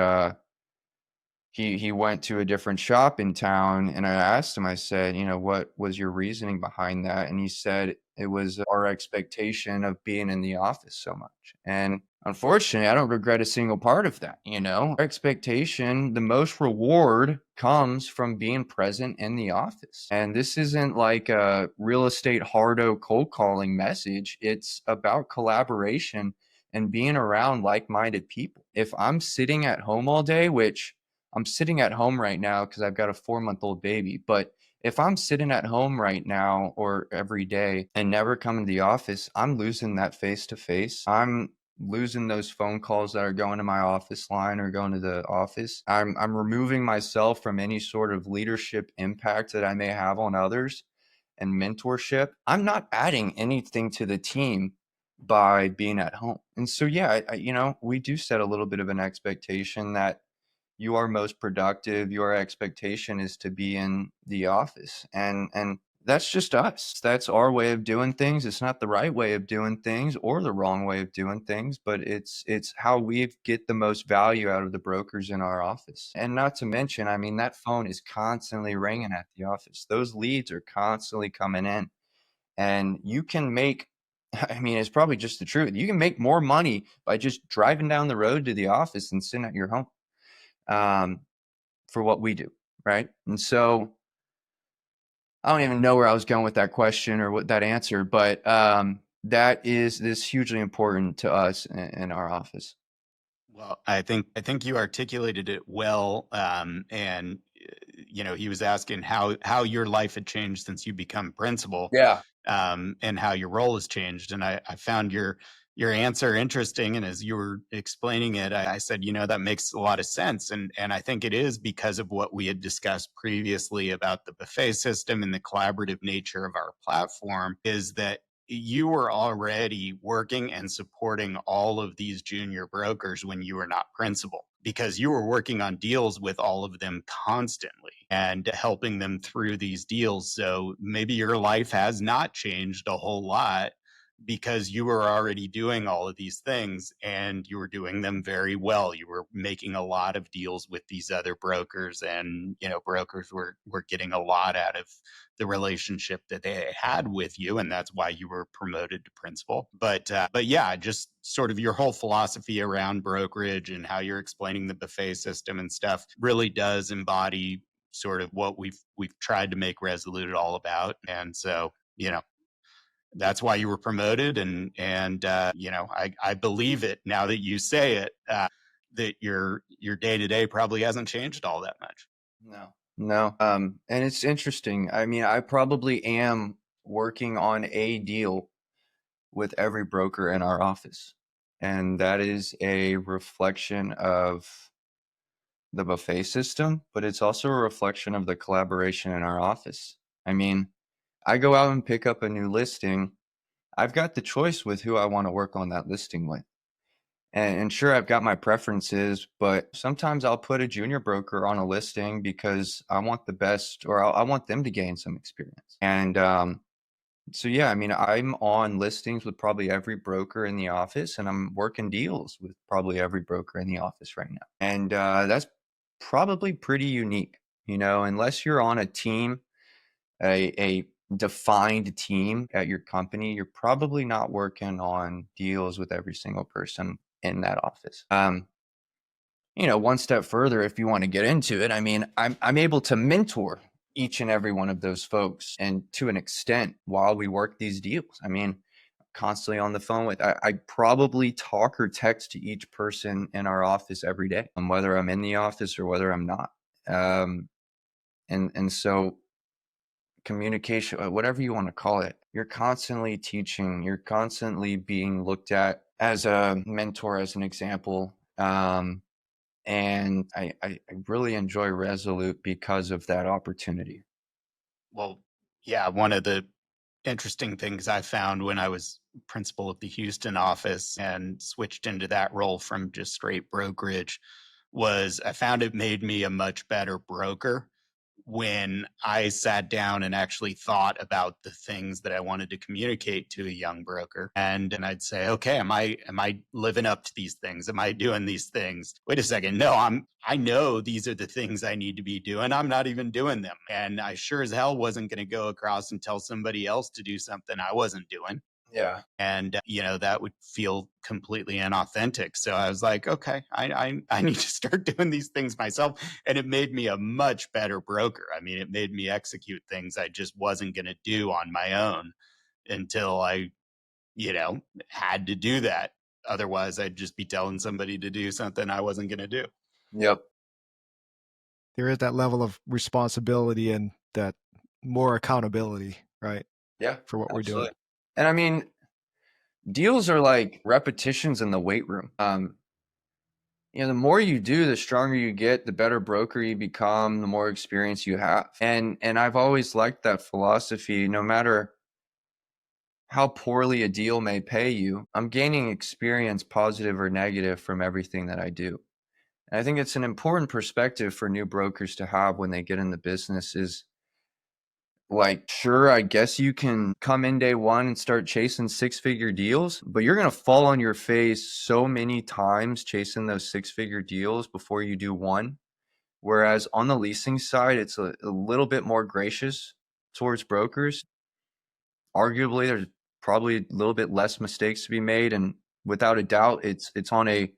he went to a different shop in town, and I asked him, I said, what was your reasoning behind that? And he said it was our expectation of being in the office so much. And unfortunately, I don't regret a single part of that. Our expectation, the most reward comes from being present in the office. And this isn't like a real estate hardo cold calling message. It's about collaboration and being around like-minded people. If I'm sitting at home all day, which I'm sitting at home right now because I've got a 4-month-old baby. But if I'm sitting at home right now or every day and never coming to the office, I'm losing that face-to-face. I'm losing those phone calls that are going to my office line or going to the office. I'm removing myself from any sort of leadership impact that I may have on others and mentorship. I'm not adding anything to the team by being at home. And so, yeah, we do set a little bit of an expectation that you are most productive. Your expectation is to be in the office. And that's just us. That's our way of doing things. It's not the right way of doing things or the wrong way of doing things, but it's how we get the most value out of the brokers in our office. And not to mention, that phone is constantly ringing at the office. Those leads are constantly coming in. And you can make, it's probably just the truth. You can make more money by just driving down the road to the office than sitting at your home. For what we do, right? And so I don't even know where I was going with that question or what that answer, but that is hugely important to us in our office. Well, I think you articulated it well, and he was asking how your life had changed since you become principal, Yeah. and how your role has changed. And I found your answer interesting. And as you were explaining it, I said, that makes a lot of sense. And I think it is because of what we had discussed previously about the buffet system and the collaborative nature of our platform, is that you were already working and supporting all of these junior brokers when you were not principal, because you were working on deals with all of them constantly and helping them through these deals. So maybe your life has not changed a whole lot because you were already doing all of these things and you were doing them very well. You were making a lot of deals with these other brokers, and brokers were getting a lot out of the relationship that they had with you, and that's why you were promoted to principal. But yeah, just sort of your whole philosophy around brokerage and how you're explaining the buffet system and stuff really does embody sort of what we've tried to make Resolute all about. And so, that's why you were promoted. And I believe it now that you say it, that your day-to-day probably hasn't changed all that much. No. And it's interesting. I probably am working on a deal with every broker in our office. And that is a reflection of the buffet system, but it's also a reflection of the collaboration in our office. I go out and pick up a new listing. I've got the choice with who I want to work on that listing with. And sure, I've got my preferences, but sometimes I'll put a junior broker on a listing because I want the best, or I want them to gain some experience. And so, yeah, I'm on listings with probably every broker in the office, and I'm working deals with probably every broker in the office right now. And that's probably pretty unique, unless you're on a team, a defined team at your company, you're probably not working on deals with every single person in that office. One step further, if you want to get into it, I'm able to mentor each and every one of those folks, and to an extent, while we work these deals. Constantly on the phone with, I probably talk or text to each person in our office every day, whether I'm in the office or whether I'm not. And so communication, whatever you want to call it, you're constantly teaching, you're constantly being looked at as a mentor, as an example. And I really enjoy Resolute because of that opportunity. Well, yeah, one of the interesting things I found when I was principal of the Houston office and switched into that role from just straight brokerage was I found it made me a much better broker when I sat down and actually thought about the things that I wanted to communicate to a young broker. And I'd say, okay, am I living up to these things? Am I doing these things? Wait a second. No, I know these are the things I need to be doing. I'm not even doing them. And I sure as hell wasn't going to go across and tell somebody else to do something I wasn't doing. Yeah. And, that would feel completely inauthentic. So I was like, okay, I need to start doing these things myself. And it made me a much better broker. I mean, it made me execute things I just wasn't going to do on my own until I, had to do that. Otherwise, I'd just be telling somebody to do something I wasn't going to do. Yep. There is that level of responsibility and that more accountability, right? Yeah. For what we're doing. And I mean, deals are like repetitions in the weight room. The more you do, the stronger you get, the better broker you become, the more experience you have. And I've always liked that philosophy. No matter how poorly a deal may pay you, I'm gaining experience, positive or negative, from everything that I do. And I think it's an important perspective for new brokers to have when they get in the business is, like, sure, I guess you can come in day one and start chasing 6-figure deals, but you're going to fall on your face so many times chasing those 6-figure deals before you do one. Whereas on the leasing side, it's a little bit more gracious towards brokers. Arguably, there's probably a little bit less mistakes to be made. And without a doubt, it's on a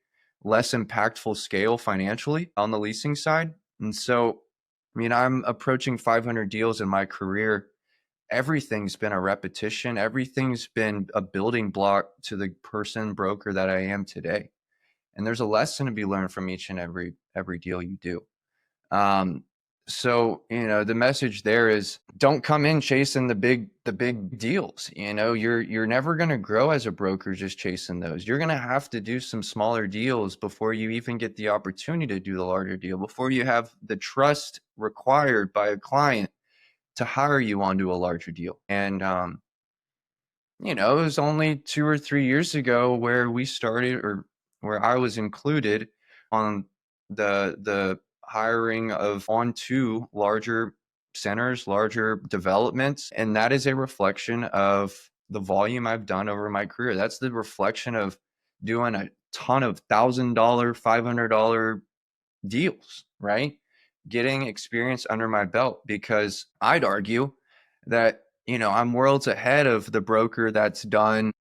less impactful scale financially on the leasing side. And so, I mean, I'm approaching 500 deals in my career. Everything's been a repetition. Everything's been a building block to the broker that I am today. And there's a lesson to be learned from each and every deal you do. So, the message there is don't come in chasing the big deals. You're never going to grow as a broker just chasing those. You're going to have to do some smaller deals before you even get the opportunity to do the larger deal, before you have the trust required by a client to hire you onto a larger deal. And, it was only 2 or 3 years ago where we started, or where I was included on the hiring of onto larger centers, larger developments. And that is a reflection of the volume I've done over my career. That's the reflection of doing a ton of $1,000, $500 deals, right? Getting experience under my belt, because I'd argue that, I'm worlds ahead of the broker that's done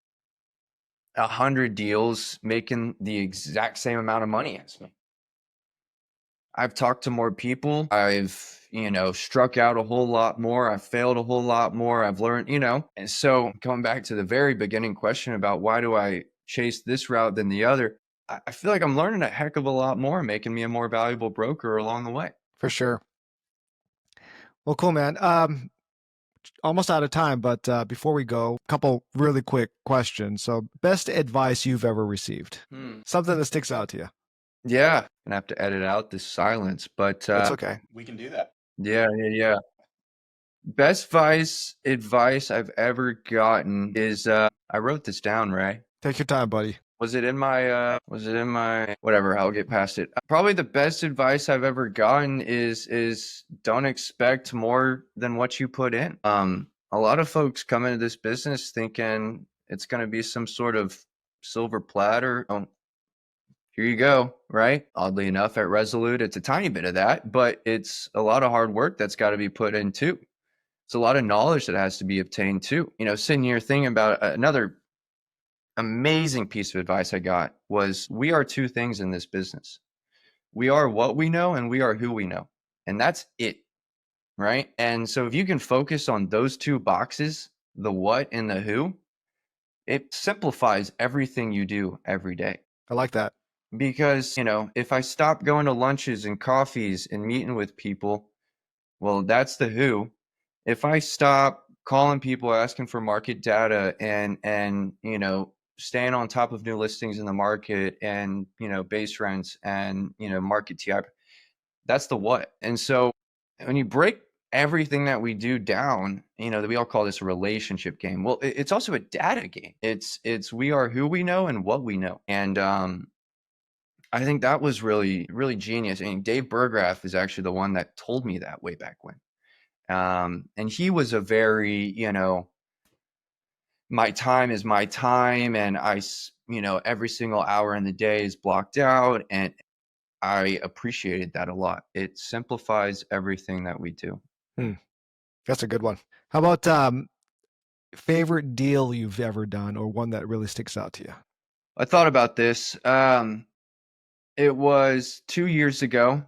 100 deals making the exact same amount of money as me. I've talked to more people. I've, struck out a whole lot more. I've failed a whole lot more. I've learned, and so going back to the very beginning question about why do I chase this route than the other, I feel like I'm learning a heck of a lot more, making me a more valuable broker along the way. For sure. Well, cool, man. Almost out of time, but before we go, a couple really quick questions. So, best advice you've ever received? Something that sticks out to you. Yeah, gonna have to edit out this silence, but That's okay. We can do that. Yeah. Best advice I've ever gotten is I wrote this down, Ray. Take your time, buddy. Was it in my whatever, I'll get past it. Probably the best advice I've ever gotten is don't expect more than what you put in. A lot of folks come into this business thinking it's going to be some sort of silver platter. Here you go, right? Oddly enough, at Resolute, it's a tiny bit of that, but it's a lot of hard work that's got to be put in too. It's a lot of knowledge that has to be obtained too. Sitting here thinking about another amazing piece of advice I got was, we are two things in this business. We are what we know and we are who we know. And that's it, right? And so if you can focus on those two boxes, the what and the who, it simplifies everything you do every day. I like that. Because, if I stop going to lunches and coffees and meeting with people, well, that's the who. If I stop calling people, asking for market data and staying on top of new listings in the market and, base rents and, market TI, that's the what. And so when you break everything that we do down, we all call this a relationship game. Well, it's also a data game. It's we are who we know and what we know. And I think that was really, really genius. And Dave Burgraff is actually the one that told me that way back when. And he was a very, my time is my time, and every single hour in the day is blocked out, and I appreciated that a lot. It simplifies everything that we do. That's a good one. How about favorite deal you've ever done, or one that really sticks out to you? I thought about this. It was 2 years ago.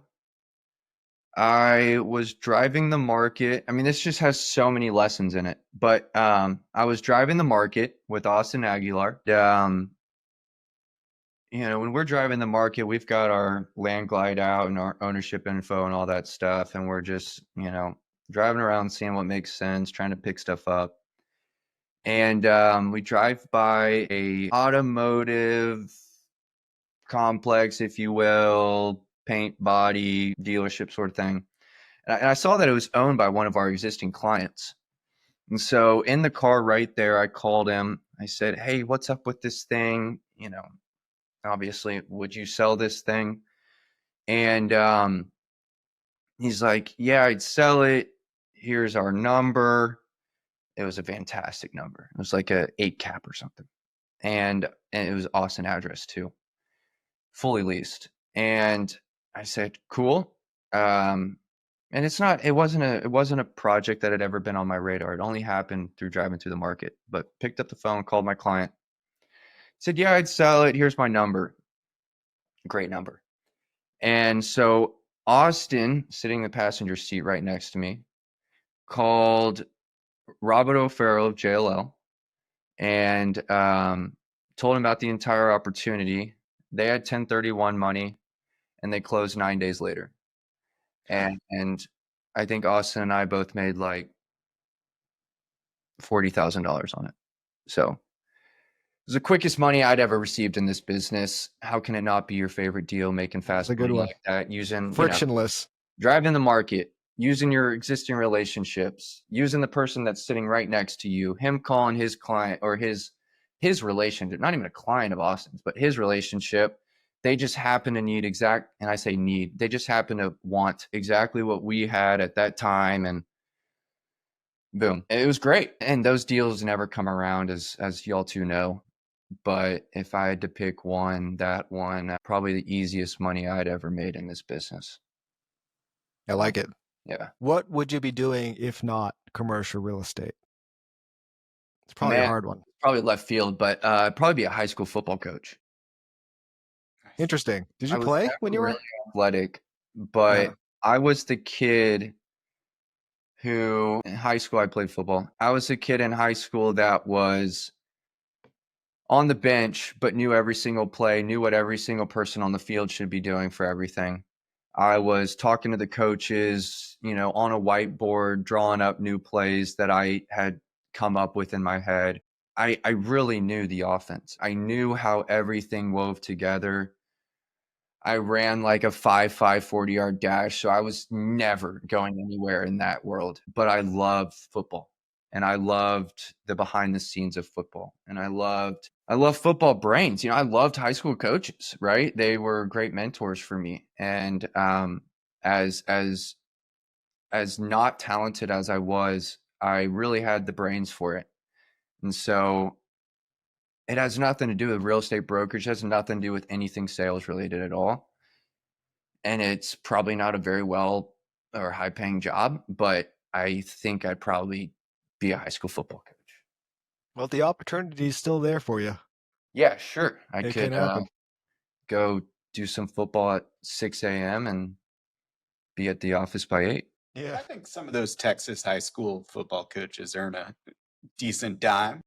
I was driving the market. I mean, this just has so many lessons in it. But I was driving the market with Austin Aguilar. When we're driving the market, we've got our land glide out and our ownership info and all that stuff. And we're just, driving around, seeing what makes sense, trying to pick stuff up. And we drive by a automotive complex, if you will, paint body dealership sort of thing. And I saw that it was owned by one of our existing clients. And so in the car right there, I called him. I said, "Hey, what's up with this thing? Obviously, would you sell this thing?" And he's like, "Yeah, I'd sell it. Here's our number." It was a fantastic number. It was like a 8 cap or something. And it was Austin address too, fully leased. And I said, "Cool." And it wasn't a project that had ever been on my radar. It only happened through driving through the market. But picked up the phone, called my client, said, "Yeah, I'd sell it. Here's my number." Great number. And so Austin, sitting in the passenger seat right next to me, called Robert O'Farrell of JLL and told him about the entire opportunity. They had 1031 money, and they closed 9 days later. And I think Austin and I both made like $40,000 on it. So it was the quickest money I'd ever received in this business. How can it not be your favorite deal, making fast That's a good money one. like that, using Frictionless. driving the market, using your existing relationships, using the person that's sitting right next to you, him calling his client or his relationship, not even a client of Austin's, but his relationship. They just happen to need and I say need, they just happen to want exactly what we had at that time. And boom, it was great. And those deals never come around, as y'all two know. But if I had to pick one, that one, probably the easiest money I'd ever made in this business. I like it. Yeah. What would you be doing if not commercial real estate? It's probably a hard one. Probably left field, but probably be a high school football coach. Interesting. Did you play when you were really athletic? But I was the kid who, in high school, I played football. I was the kid in high school that was on the bench, but knew every single play, knew what every single person on the field should be doing for everything. I was talking to the coaches, on a whiteboard, drawing up new plays that I had come up with in my head. I really knew the offense. I knew how everything wove together. I ran like a 5.5 40-yard dash, so I was never going anywhere in that world. But I loved football, and I loved the behind the scenes of football, and I loved football brains. I loved high school coaches, right? They were great mentors for me. And as not talented as I was, I really had the brains for it. And so it has nothing to do with real estate brokerage. It has nothing to do with anything sales related at all. And it's probably not a very well or high paying job, but I think I'd probably be a high school football coach. Well, the opportunity is still there for you. Yeah, sure. I It could can happen. go do some football at 6 a.m. and be at the office by 8. Yeah, I think some of those Texas high school football coaches earn a decent dime.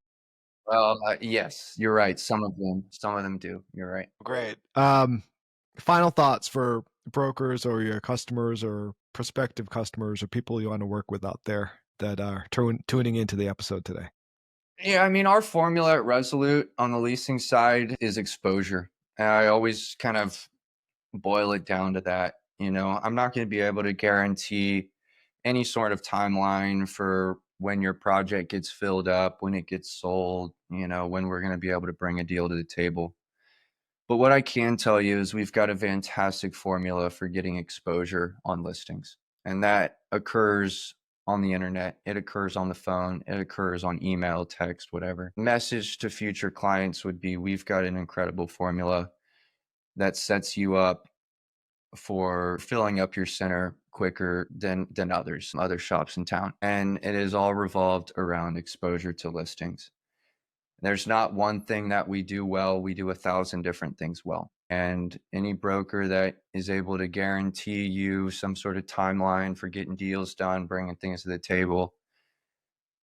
Well, yes, you're right. Some of them do. You're right. Great. Final thoughts for brokers or your customers or prospective customers or people you want to work with out there that are tuning into the episode today. Yeah, I mean, our formula at Resolute on the leasing side is exposure. I always kind of boil it down to that. I'm not going to be able to guarantee any sort of timeline for when your project gets filled up, when it gets sold, when we're going to be able to bring a deal to the table. But what I can tell you is we've got a fantastic formula for getting exposure on listings. And that occurs on the internet. It occurs on the phone. It occurs on email, text, whatever. Message to future clients would be, we've got an incredible formula that sets you up for filling up your center quicker than others, other shops in town. And it is all revolved around exposure to listings. There's not one thing that we do well. We do 1,000 different things well. And any broker that is able to guarantee you some sort of timeline for getting deals done, bringing things to the table,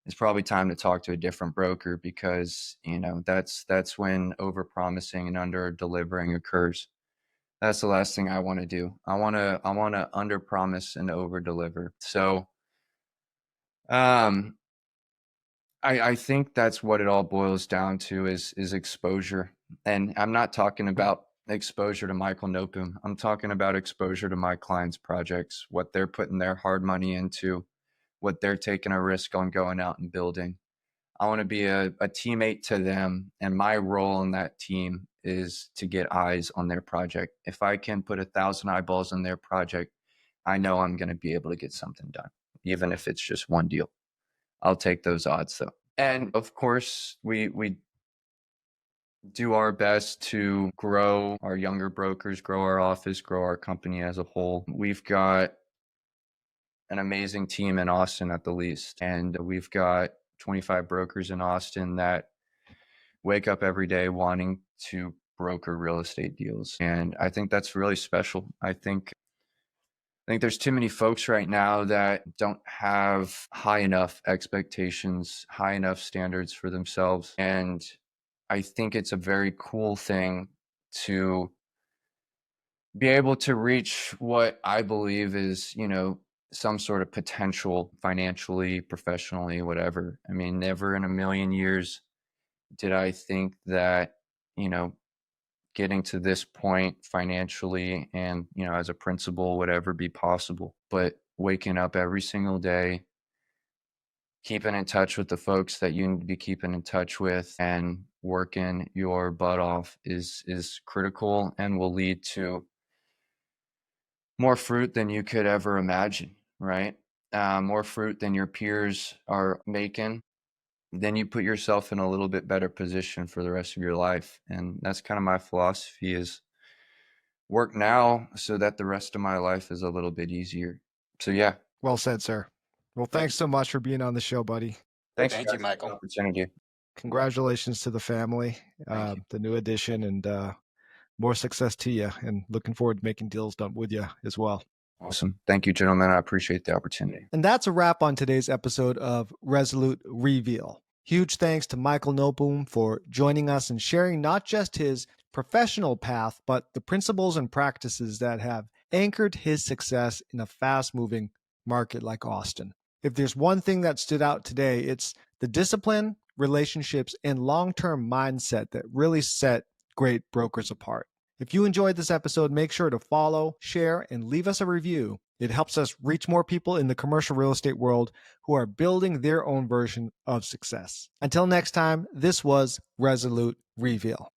it's probably time to talk to a different broker, because, that's when overpromising and under delivering occurs. That's the last thing I want to do. I want to under promise and over deliver. So, I think that's what it all boils down to is exposure. And I'm not talking about exposure to Michael Nopum. I'm talking about exposure to my clients' projects, what they're putting their hard money into, what they're taking a risk on going out and building. I want to be a teammate to them. And my role in that team is to get eyes on their project. If I can put 1,000 eyeballs on their project, I know I'm going to be able to get something done, even if it's just one deal. I'll take those odds though. And of course, we do our best to grow our younger brokers, grow our office, grow our company as a whole. We've got an amazing team in Austin at the least. And we've got 25 brokers in Austin that wake up every day wanting to broker real estate deals. And I think that's really special. I think there's too many folks right now that don't have high enough expectations, high enough standards for themselves. And I think it's a very cool thing to be able to reach what I believe is, some sort of potential financially, professionally, whatever. I mean, never in a million years did I think that, getting to this point financially and, as a principal would ever be possible. But waking up every single day, keeping in touch with the folks that you need to be keeping in touch with, and working your butt off is critical and will lead to more fruit than you could ever imagine, right? More fruit than your peers are making. Then you put yourself in a little bit better position for the rest of your life. And that's kind of my philosophy, is work now so that the rest of my life is a little bit easier. So yeah. Well said, sir. Well, thanks so much for being on the show, buddy. Thank you, Michael. For the opportunity. Congratulations to the family, the new addition, and more success to you. And looking forward to making deals done with you as well. Awesome. Thank you, gentlemen. I appreciate the opportunity. And that's a wrap on today's episode of Resolute Reveal. Huge thanks to Michael Nopum for joining us and sharing not just his professional path, but the principles and practices that have anchored his success in a fast-moving market like Austin. If there's one thing that stood out today, it's the discipline, relationships, and long-term mindset that really set great brokers apart. If you enjoyed this episode, make sure to follow, share, and leave us a review. It helps us reach more people in the commercial real estate world who are building their own version of success. Until next time, this was Resolute Reveal.